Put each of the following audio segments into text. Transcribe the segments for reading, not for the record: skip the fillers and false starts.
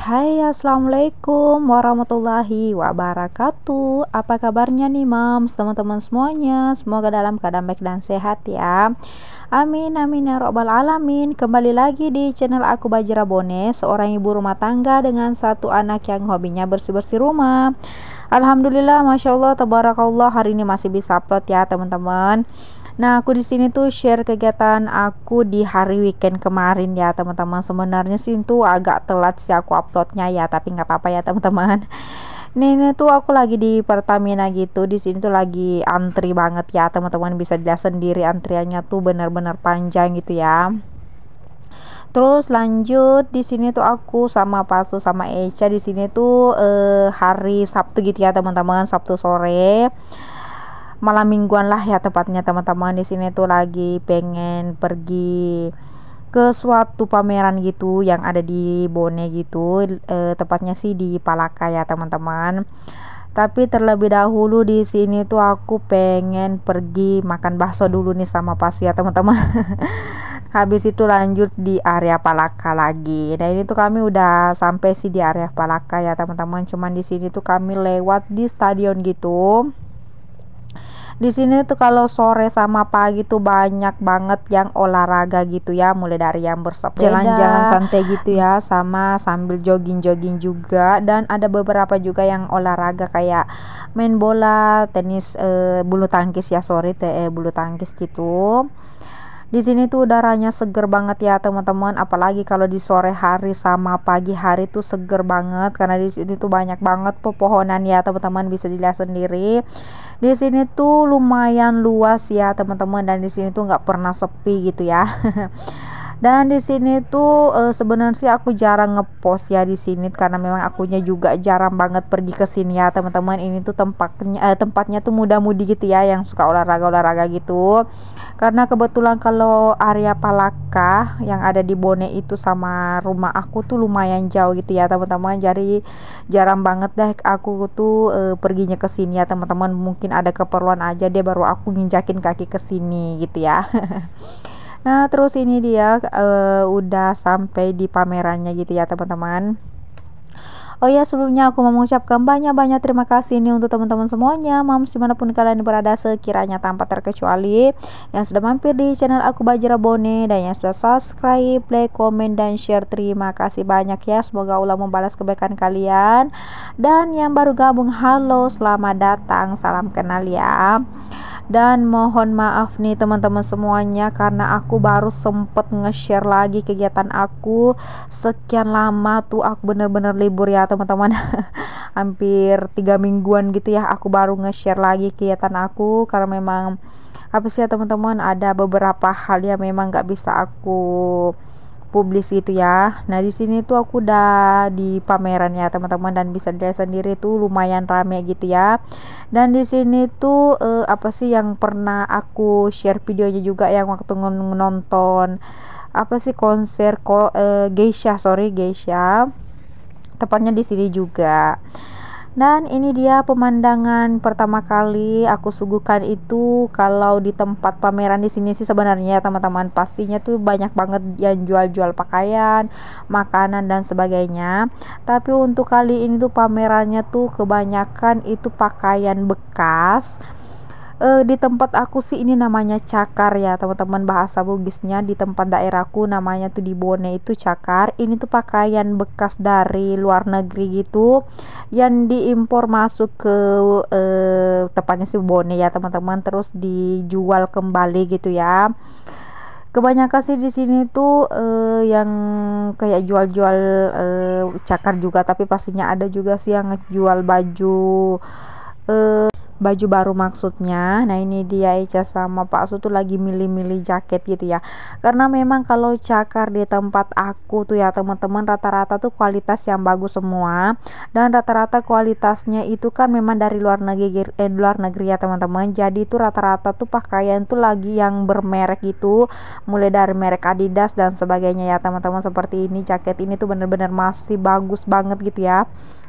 Hai, assalamualaikum warahmatullahi wabarakatuh. Apa kabarnya nih, Mams, teman-teman semuanya? Semoga dalam keadaan baik dan sehat ya. Amin, amin ya robbal alamin. Kembali lagi di channel aku, Bajra Bone, seorang ibu rumah tangga dengan satu anak yang hobinya bersih-bersih rumah. Alhamdulillah, masya Allah, tabarakallah, hari ini masih bisa upload ya, teman-teman. Nah, aku di sini tuh share kegiatan aku di hari weekend kemarin ya, teman-teman. Sebenarnya sih itu agak telat sih aku uploadnya ya, tapi nggak apa-apa ya, teman-teman. Ini tuh aku lagi di Pertamina gitu. Di sini tuh lagi antri banget ya, teman-teman. Bisa dilihat sendiri antriannya tuh benar-benar panjang gitu ya. Terus lanjut di sini tuh aku sama Pasu sama Echa di sini tuh hari Sabtu gitu ya, teman-teman. Sabtu sore, malam mingguan lah ya tepatnya, teman-teman. Di sini tuh lagi pengen pergi ke suatu pameran gitu yang ada di Bone gitu, tepatnya sih di Palaka ya, teman-teman. Tapi terlebih dahulu di sini tuh aku pengen pergi makan bakso dulu nih sama Pasu ya, teman-teman. Habis itu lanjut di area Palaka lagi. Nah, ini tuh kami udah sampai sih di area Palaka ya, teman-teman. Cuman di sini tuh kami lewat di stadion gitu. Di sini tuh kalau sore sama pagi tuh banyak banget yang olahraga gitu ya, mulai dari yang bersepeda, jalan-jalan santai gitu ya, sama sambil jogging-jogging juga. Dan ada beberapa juga yang olahraga kayak main bola, tenis, bulu tangkis ya, bulu tangkis gitu. Di sini tuh udaranya seger banget ya, teman-teman. Apalagi kalau di sore hari sama pagi hari tuh seger banget, karena di sini tuh banyak banget pepohonan ya, teman-teman. Bisa dilihat sendiri. Di sini tuh lumayan luas ya, teman-teman, dan di sini tuh nggak pernah sepi gitu ya. Dan di sini tuh sebenarnya sih aku jarang ngepost ya di sini, karena memang akunya juga jarang banget pergi ke sini ya, teman-teman. Ini tuh tempatnya tuh muda-mudi gitu ya, yang suka olahraga gitu. Karena kebetulan kalau area Palaka yang ada di Bone itu sama rumah aku tuh lumayan jauh gitu ya, teman-teman. Jadi jarang banget deh aku tuh perginya ke sini ya, teman-teman. Mungkin ada keperluan aja dia baru aku nginjakin kaki ke sini gitu ya. Nah, terus ini dia udah sampai di pamerannya gitu ya, teman-teman. Oh ya, sebelumnya aku mau mengucapkan banyak-banyak terima kasih nih untuk teman-teman semuanya, Mams, dimanapun kalian berada, sekiranya tanpa terkecuali yang sudah mampir di channel aku, Bajra Bone, dan yang sudah subscribe, like, komen, dan share. Terima kasih banyak ya, semoga Allah membalas kebaikan kalian. Dan yang baru gabung, halo, selamat datang, salam kenal ya. Dan mohon maaf nih teman-teman semuanya, karena aku baru sempet nge-share lagi kegiatan aku. Sekian lama tuh aku bener-bener libur ya, teman-teman. Hampir 3 mingguan gitu ya, aku baru nge-share lagi kegiatan aku, karena memang apa sih ya, teman-teman, ada beberapa hal yang memang gak bisa aku publis gitu ya. Nah, di sini tuh aku udah di pameran ya, teman-teman, dan bisa dilihat sendiri tuh lumayan rame gitu ya. Dan di sini tuh apa sih yang pernah aku share videonya juga, yang waktu nonton apa sih konser Geisha, tepatnya di sini juga. Dan ini dia pemandangan pertama kali aku suguhkan itu kalau di tempat pameran di sini sih, sebenarnya teman-teman. Pastinya tuh banyak banget yang jual-jual pakaian, makanan, dan sebagainya. Tapi untuk kali ini tuh pamerannya tuh kebanyakan itu pakaian bekas. Di tempat aku sih ini namanya cakar ya, teman-teman, bahasa Bugisnya. Di tempat daerahku namanya tuh di Bone itu cakar. Ini tuh pakaian bekas dari luar negeri gitu, yang diimpor masuk ke tepatnya sih Bone ya, teman-teman, terus dijual kembali gitu ya. Kebanyakan sih di sini tuh yang kayak jual-jual cakar juga, tapi pastinya ada juga sih yang ngejual baju baru maksudnya. Nah, ini dia Echa sama Pak Su tuh lagi milih-milih jaket gitu ya, karena memang kalau cakar di tempat aku tuh ya, teman-teman, rata-rata tuh kualitas yang bagus semua, dan rata-rata kualitasnya itu kan memang dari luar negeri ya, teman-teman. Jadi tuh rata-rata tuh pakaian tuh lagi yang bermerek gitu, mulai dari merek Adidas dan sebagainya ya, teman-teman. Seperti ini, jaket ini tuh bener-bener masih bagus banget gitu ya.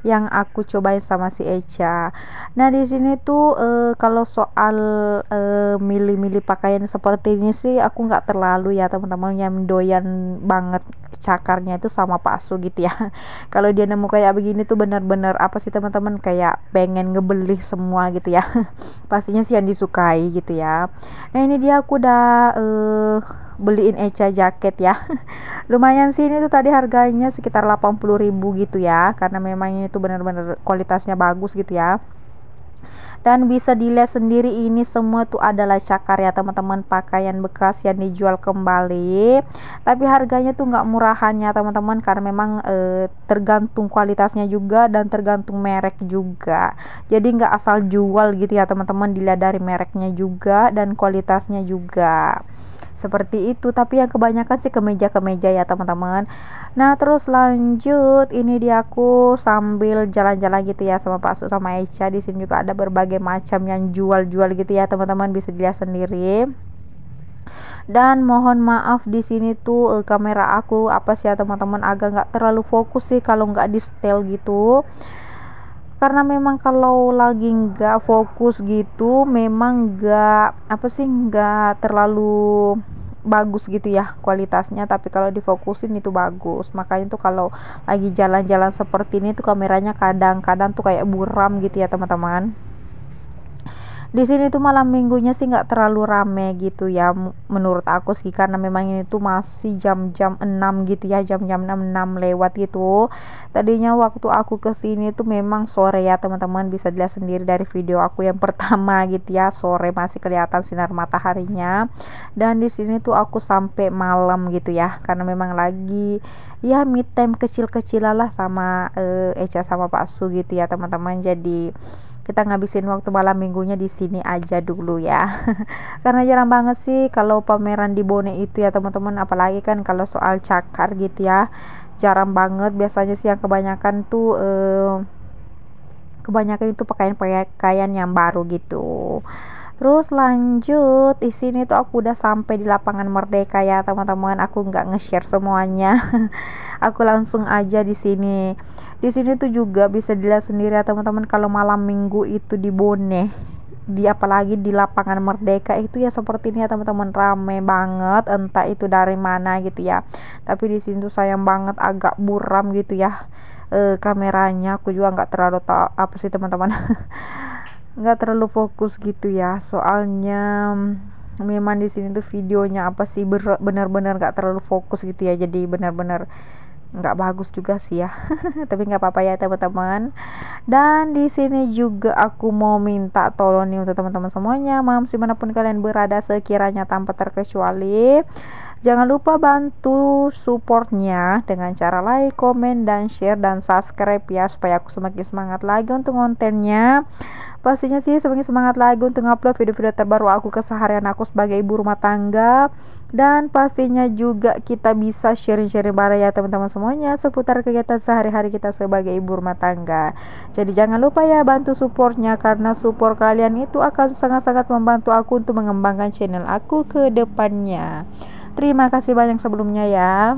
yang aku cobain sama si Echa. Nah di sini tuh kalau soal milih-milih pakaian seperti ini sih aku nggak terlalu ya teman-teman, yang doyan banget cakarnya itu sama Pak Su gitu ya. Kalau dia nemu kayak begini tuh bener-bener apa sih teman-teman, kayak pengen ngebeli semua gitu ya. Pastinya sih yang disukai gitu ya. Nah ini dia aku udah beliin Echa jaket ya. Lumayan sih, ini tuh tadi harganya sekitar 80.000 gitu ya, karena memang ini tuh benar-benar kualitasnya bagus gitu ya. Dan bisa dilihat sendiri ini semua tuh adalah cakar ya teman-teman, pakaian bekas yang dijual kembali, tapi harganya tuh nggak murahan ya teman-teman, karena memang tergantung kualitasnya juga dan tergantung merek juga, jadi nggak asal jual gitu ya teman-teman, dilihat dari mereknya juga dan kualitasnya juga seperti itu. Tapi yang kebanyakan sih kemeja-kemeja ya teman-teman. Nah terus lanjut, ini dia aku sambil jalan-jalan gitu ya sama Pak Su sama Echa. Di sini juga ada berbagai macam yang jual-jual gitu ya teman-teman, bisa dilihat sendiri. Dan mohon maaf di sini tuh kamera aku apa sih ya teman-teman, agak nggak terlalu fokus sih kalau nggak di setel gitu, karena memang kalau lagi nggak fokus gitu memang nggak terlalu bagus gitu ya kualitasnya, tapi kalau difokusin itu bagus. Makanya tuh kalau lagi jalan-jalan seperti ini tuh kameranya kadang-kadang tuh kayak buram gitu ya teman-teman. Di sini tuh malam minggunya sih nggak terlalu rame gitu ya menurut aku sih, karena memang ini tuh masih jam-jam 6 gitu ya, jam-jam 6 lewat gitu. Tadinya waktu aku kesini tuh memang sore ya teman-teman, bisa dilihat sendiri dari video aku yang pertama gitu ya, sore masih kelihatan sinar mataharinya. Dan di sini tuh aku sampai malam gitu ya, karena memang lagi ya me time kecil-kecilan lah sama Echa sama Pak Su gitu ya teman-teman. Jadi kita ngabisin waktu malam minggunya di sini aja dulu ya. Karena jarang banget sih kalau pameran di Bone itu ya teman-teman, apalagi kan kalau soal cakar gitu ya, jarang banget. Biasanya sih yang kebanyakan tuh pakaian-pakaian yang baru gitu. Terus lanjut, di sini tuh aku udah sampai di lapangan Merdeka ya teman-teman. Aku nggak nge-share semuanya. Aku langsung aja di sini. Di sini tuh juga bisa dilihat sendiri ya teman-teman, kalau malam minggu itu di Bone, apalagi di lapangan Merdeka itu ya seperti ini ya teman-teman, rame banget, entah itu dari mana gitu ya. Tapi di sini tuh sayang banget agak buram gitu ya kameranya. Aku juga nggak terlalu tahu apa sih teman-teman. Nggak terlalu fokus gitu ya, soalnya memang di sini tuh videonya apa sih benar-benar nggak terlalu fokus gitu ya, jadi benar-benar nggak bagus juga sih ya. Tapi nggak apa-apa ya teman-teman. Dan di sini juga aku mau minta tolong nih untuk teman-teman semuanya, mams dimanapun kalian berada sekiranya tanpa terkecuali, jangan lupa bantu supportnya dengan cara like, komen, dan share, dan subscribe ya, supaya aku semakin semangat lagi untuk kontennya. Pastinya sih semakin semangat lagi untuk upload video-video terbaru aku keseharian aku sebagai ibu rumah tangga. Dan pastinya juga kita bisa sharing-sharing bareng ya teman-teman semuanya seputar kegiatan sehari-hari kita sebagai ibu rumah tangga. Jadi jangan lupa ya bantu supportnya, karena support kalian itu akan sangat-sangat membantu aku untuk mengembangkan channel aku ke depannya. Terima kasih banyak sebelumnya ya.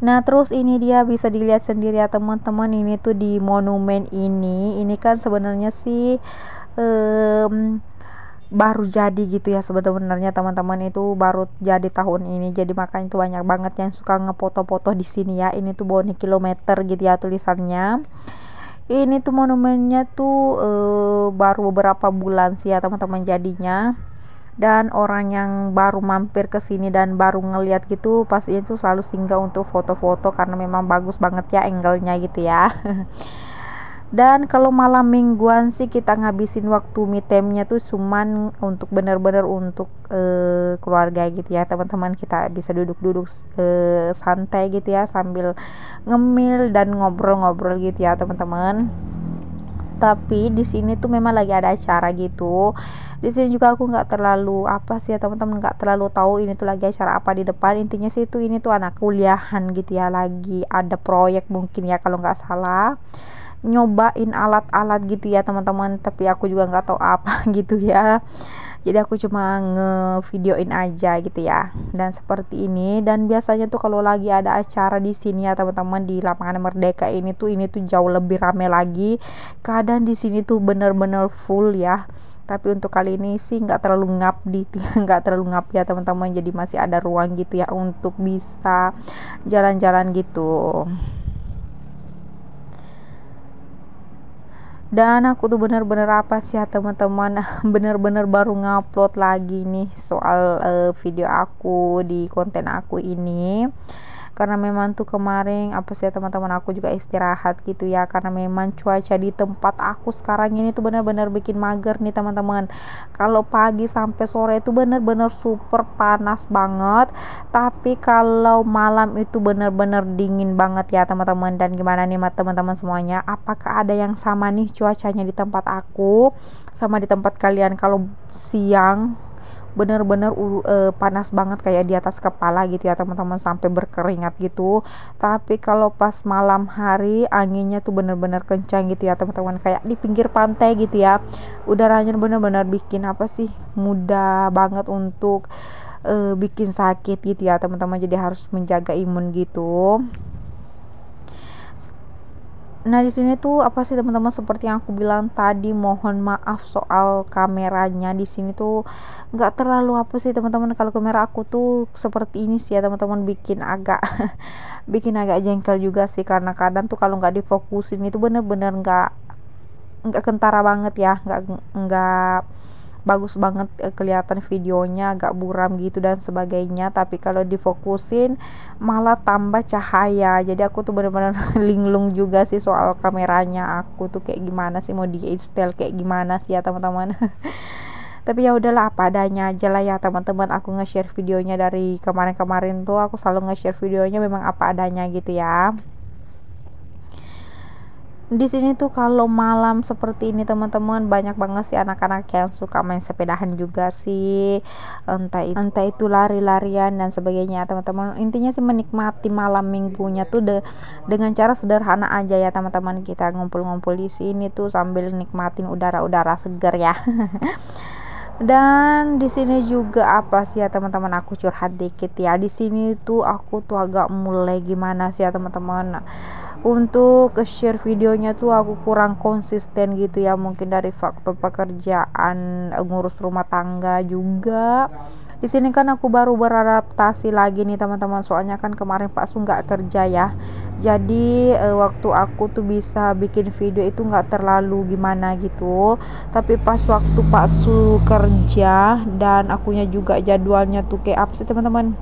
Nah terus ini dia bisa dilihat sendiri ya teman-teman, ini tuh di monumen ini kan sebenarnya sih baru jadi gitu ya sebenarnya teman-teman, itu baru jadi tahun ini, jadi makanya tuh banyak banget yang suka ngefoto-foto di sini ya. Ini tuh Bone kilometer gitu ya tulisannya. Ini tuh monumennya tuh baru beberapa bulan sih ya teman-teman jadinya. Dan orang yang baru mampir ke sini dan baru ngeliat gitu pasti itu selalu singgah untuk foto-foto, karena memang bagus banget ya angle-nya gitu ya. Dan kalau malam mingguan sih kita ngabisin waktu me time-nya tuh cuman untuk bener-bener untuk keluarga gitu ya teman-teman. Kita bisa duduk-duduk santai gitu ya sambil ngemil dan ngobrol-ngobrol gitu ya teman-teman. Tapi di sini tuh memang lagi ada acara gitu. Di sini juga aku nggak terlalu apa sih ya teman-teman, nggak terlalu tahu ini tuh lagi acara apa di depan. Intinya sih itu ini tuh anak kuliahan gitu ya, lagi ada proyek mungkin ya kalau nggak salah, nyobain alat-alat gitu ya teman-teman. Tapi aku juga nggak tahu apa gitu ya. jadi aku cuma ngevideoin aja gitu ya. Dan seperti ini, dan biasanya tuh kalau lagi ada acara di sini ya teman-teman, di lapangan Merdeka ini tuh jauh lebih rame lagi. Keadaan di sini tuh bener-bener full ya, tapi untuk kali ini sih nggak terlalu ngap di nggak terlalu ngap ya teman-teman, jadi masih ada ruang gitu ya untuk bisa jalan-jalan gitu. Dan aku tuh bener-bener apa sih ya teman-teman, bener-bener baru ngupload lagi nih soal video aku di konten aku ini, karena memang tuh kemarin apa sih ya teman-teman, aku juga istirahat gitu ya, karena memang cuaca di tempat aku sekarang ini tuh bener-bener bikin mager nih teman-teman. Kalau pagi sampai sore itu bener-bener super panas banget, tapi kalau malam itu bener-bener dingin banget ya teman-teman. Dan gimana nih teman-teman semuanya, apakah ada yang sama nih cuacanya di tempat aku sama di tempat kalian? Kalau siang bener-bener panas banget kayak di atas kepala gitu ya teman-teman, sampai berkeringat gitu. Tapi kalau pas malam hari anginnya tuh bener-bener kencang gitu ya teman-teman, kayak di pinggir pantai gitu ya. Udaranya bener-bener bikin apa sih, mudah banget untuk bikin sakit gitu ya teman-teman, jadi harus menjaga imun gitu. Nah di sini tuh apa sih teman-teman, seperti yang aku bilang tadi, mohon maaf soal kameranya. Di sini tuh nggak terlalu apa sih teman-teman, kalau kamera aku tuh seperti ini sih ya teman-teman, bikin agak bikin agak jengkel juga sih, karena kadang tuh kalau nggak difokusin itu bener-bener nggak kentara banget ya, nggak bagus banget kelihatan videonya, agak buram gitu dan sebagainya. Tapi kalau difokusin malah tambah cahaya, jadi aku tuh bener-bener linglung juga sih soal kameranya. Aku tuh kayak gimana sih, mau di style kayak gimana sih ya teman-teman. Tapi ya udahlah, apa adanya aja lah ya teman-teman. Aku nge-share videonya dari kemarin-kemarin tuh, aku selalu nge-share videonya memang apa adanya gitu ya. Di sini tuh kalau malam seperti ini teman-teman, banyak banget sih anak-anak yang suka main sepedahan juga sih, entah itu lari-larian dan sebagainya teman-teman. Intinya sih menikmati malam minggunya tuh dengan cara sederhana aja ya teman-teman. Kita ngumpul-ngumpul di sini tuh sambil nikmatin udara-udara segar ya. Dan di sini juga apa sih ya teman-teman, aku curhat dikit ya. Di sini tuh aku tuh agak mulai gimana sih ya teman-teman, untuk share videonya tuh aku kurang konsisten gitu ya, mungkin dari faktor pekerjaan, ngurus rumah tangga juga. Di sini kan aku baru beradaptasi lagi nih teman-teman, soalnya kan kemarin Pak Su nggak kerja ya, jadi waktu aku tuh bisa bikin video itu nggak terlalu gimana gitu. Tapi pas waktu Pak Su kerja dan akunya juga jadwalnya tuh kayak apa sih teman-teman,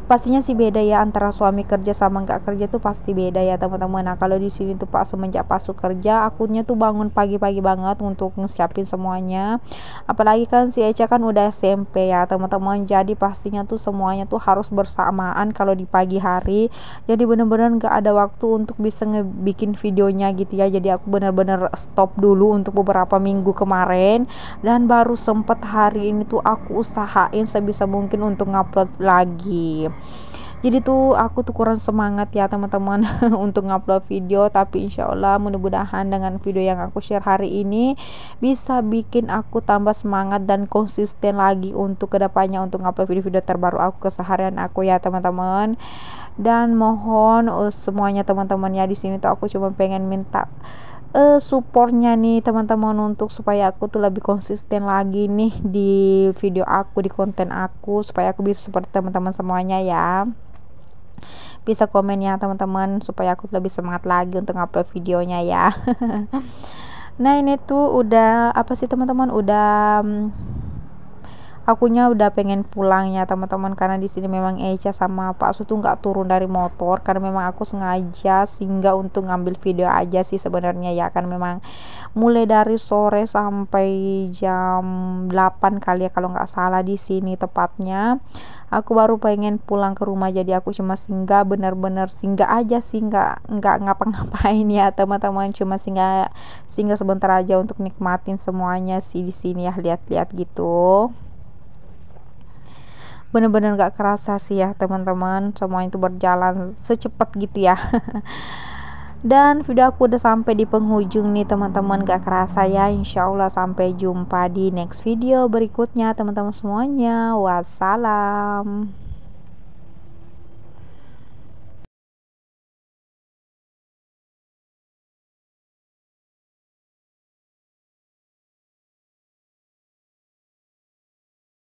pastinya sih beda ya, antara suami kerja sama nggak kerja tuh pasti beda ya teman-teman. Nah kalau di sini tuh semenjak Pak Su kerja, akunya tuh bangun pagi-pagi banget untuk ngesiapin semuanya. Apalagi kan si Eca kan udah SMP ya teman-teman, jadi pastinya tuh semuanya tuh harus bersamaan kalau di pagi hari. Jadi bener-bener nggak ada waktu untuk bisa ngebikin videonya gitu ya. Jadi aku bener-bener stop dulu untuk beberapa minggu kemarin, dan baru sempet hari ini tuh aku usahain sebisa mungkin untuk ngupload lagi. Jadi tuh aku tuh kurang semangat ya teman-teman untuk ngupload video. Tapi insya Allah mudah-mudahan dengan video yang aku share hari ini bisa bikin aku tambah semangat dan konsisten lagi untuk kedepannya, untuk ngupload video-video terbaru aku, keseharian aku ya teman-teman. Dan mohon semuanya teman-teman ya, di sini tuh aku cuma pengen minta supportnya nih teman-teman, untuk supaya aku tuh lebih konsisten lagi nih di video aku, di konten aku, supaya aku bisa seperti teman-teman semuanya ya. Bisa komen ya teman-teman, supaya aku lebih semangat lagi untuk upload videonya ya. Nah ini tuh udah apa sih teman-teman, udah akunya udah pengen pulang ya teman-teman, karena di sini memang Eca sama Pak Su tuh nggak turun dari motor, karena memang aku sengaja singgah untuk ngambil video aja sih sebenarnya ya. Kan memang mulai dari sore sampai jam 8 kali ya kalau nggak salah di sini tepatnya. Aku baru pengen pulang ke rumah, jadi aku cuma singgah, bener-bener singgah aja sih, nggak ngapa-ngapain ya teman-teman, cuma singgah sebentar aja untuk nikmatin semuanya sih di sini ya, lihat-lihat gitu. Bener-bener gak kerasa sih ya teman-teman, semuanya itu berjalan secepat gitu ya. Dan video aku udah sampai di penghujung nih teman-teman, gak kerasa ya. Insya Allah sampai jumpa di next video berikutnya teman-teman semuanya. Wassalam.